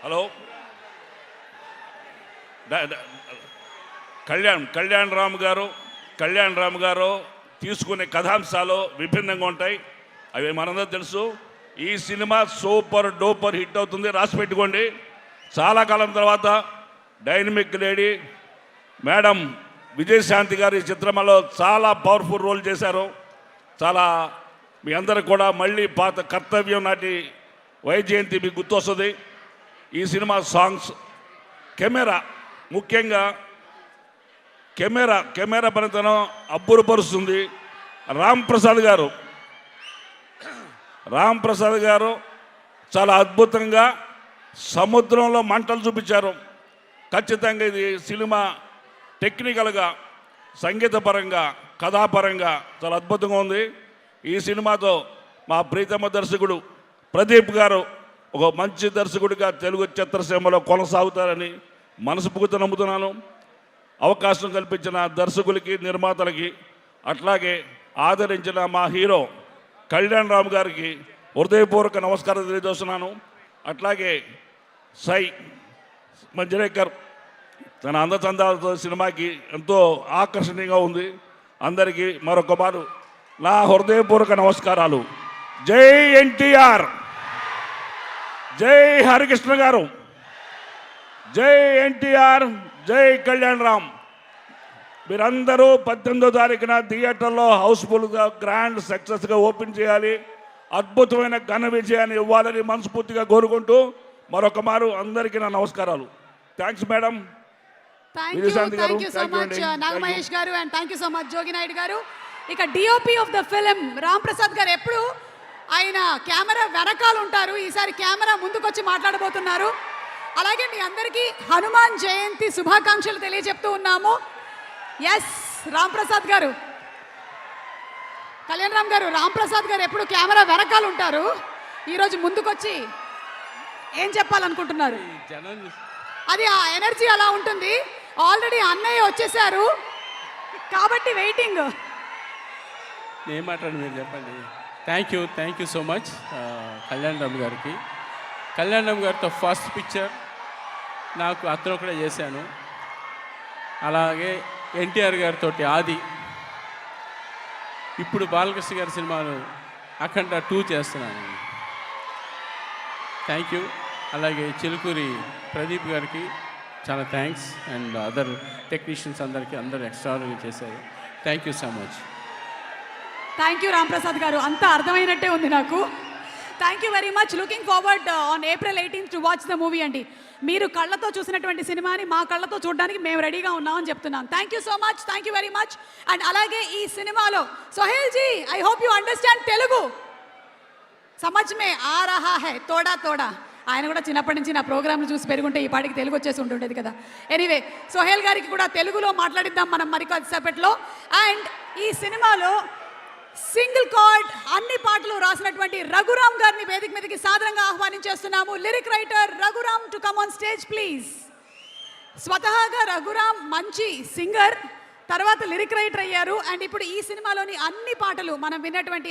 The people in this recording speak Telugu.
హలో, కళ్యాణ్ రామ్ గారు తీసుకునే కథాంశాలు విభిన్నంగా ఉంటాయి. అవి మనందరూ తెలుసు. ఈ సినిమా సూపర్ డూపర్ హిట్ అవుతుంది, రాసి పెట్టుకోండి. చాలా కాలం తర్వాత డైనమిక్ లేడీ మేడం విజయశాంతి గారు ఈ చిత్రంలో చాలా పవర్ఫుల్ రోల్ చేశారు. చాలా మీ అందరికి కూడా మళ్ళీ పాత కర్తవ్యం నాటి వైజయంతి మీకు గుర్తొస్తుంది. ఈ సినిమా సాంగ్స్, కెమెరా, ముఖ్యంగా కెమెరా పనితనం అబ్బురపరుస్తుంది. రామ్ ప్రసాద్ గారు చాలా అద్భుతంగా సముద్రంలో మంటలు చూపించారు. ఖచ్చితంగా ఇది సినిమా టెక్నికల్గా, సంగీతపరంగా, కథాపరంగా చాలా అద్భుతంగా ఉంది. ఈ సినిమాతో మా ప్రీతమ దర్శకుడు ప్రదీప్ గారు ఒక మంచి దర్శకుడిగా తెలుగు చిత్రసీమలో కొనసాగుతారని మనస్ఫూర్తిగా నమ్ముతున్నాను. అవకాశం కల్పించిన దర్శకులకి, నిర్మాతలకి, అట్లాగే ఆదరించిన మా హీరో కళ్యాణ్ రామ్ గారికి హృదయపూర్వక నమస్కారం తెలియజేస్తున్నాను. అట్లాగే మంజరేకర్ తన అందచందాలతో సినిమాకి ఎంతో ఆకర్షణీయంగా ఉంది. అందరికీ మరొక మారు నా హృదయపూర్వక నమస్కారాలు. జై ఎన్టీఆర్, జై హరికృష్ణ గారు, జై ఎన్టీఆర్, జై కళ్యాణ్ రామ్. మీరందరూ 18వ తారీఖున థియేటర్లో హౌస్ఫుల్గా గ్రాండ్ సక్సెస్గా ఓపెన్ చేయాలి. అద్భుతమైన ఘన విజయాన్ని ఇవ్వాలని మనస్ఫూర్తిగా కోరుకుంటూ మరొక మారు అందరికీ నా నమస్కారాలు. Thanks madam. Thank you so much Nagamahesh గారు, and thank you so much Jogi Naidu గారు. ఇక DOP of the film Ram Prasad గారు ఎప్పుడు ఆయన కెమెరా వెనకాల ఉంటారు, ఈసారి కెమెరా ముందుకొచ్చి మాట్లాడబోతున్నారు. అలాగే మీ అందరికీ హనుమాన్ జయంతి శుభాకాంక్షలు తెలియజెప్తూ ఉన్నాము. ఎస్ రామ్ ప్రసాద్ గారు, కళ్యాణ్ రామ్ గారు, రామ్ ప్రసాద్ గారు ఎప్పుడు కెమెరా వెనకాల ఉంటారు, ఈరోజు ముందుకొచ్చి ఏం చెప్పాలనుకుంటున్నారు? అది ఆ ఎనర్జీ అలా ఉంటుంది. ఆల్రెడీ అన్నయ్య వచ్చేసారు కాబట్టి వెయిటింగ్. ఏం మాట్లాడి మీరు చెప్పండి. Thank you so much Kalyan Ram గారికి. కళ్యాణ్ రామ్ గారితో ఫస్ట్ పిక్చర్ నాకు అతను కూడా చేశాను. అలాగే ఎన్టీఆర్ గారితో ఆది, ఇప్పుడు బాలకృష్ణ గారి సినిమాను అఖండ 2 చేస్తున్నాను. Thank you. అలాగే చిలుకూరి ప్రదీప్ గారికి చాలా థ్యాంక్స్, అండ్ అదర్ టెక్నీషియన్స్ అందరూ ఎక్స్ట్రాగా చేశారు. Thank you so much. Thank you Ram Prasad గారు, అంతా అర్థమైనట్టే ఉంది నాకు. Thank you very much. Looking forward on April 18th to watch the movie అండి. మీరు కళ్ళతో చూసినటువంటి సినిమాని మా కళ్ళతో చూడడానికి మేము రెడీగా ఉన్నామని చెప్తున్నాం. Thank you so much, thank you very much. And అలాగే ఈ సినిమాలో Sohail ji, I hope you understand Telugu. సమజ్ మే ఆ రహా హై తోడా తోడా. ఆయన కూడా చిన్నప్పటి నుంచి నా ప్రోగ్రాంలు చూసి పెరుగుంటే ఈ పాటికి తెలుగు వచ్చేసి ఉంటుండేది కదా. ఎనీవే, సోహెల్ గారికి కూడా తెలుగులో మాట్లాడిద్దాం మనం మరికొద్దిసేపట్లో. అండ్ ఈ సినిమాలో సింగిల్ కార్డ్ అన్ని పాటలు రాసినటువంటి రఘురామ్ గారిని వేదిక మీదకి సాదరంగా ఆహ్వానించేస్తున్నాము. Lyric writer Raghuram to come on stage please. స్వతహాగా రఘురామ్ మంచి సింగర్, తర్వాత లిరిక్ రైటర్ అయ్యారు. అండ్ ఇప్పుడు ఈ సినిమాలోని అన్ని పాటలు మనం విన్నటువంటి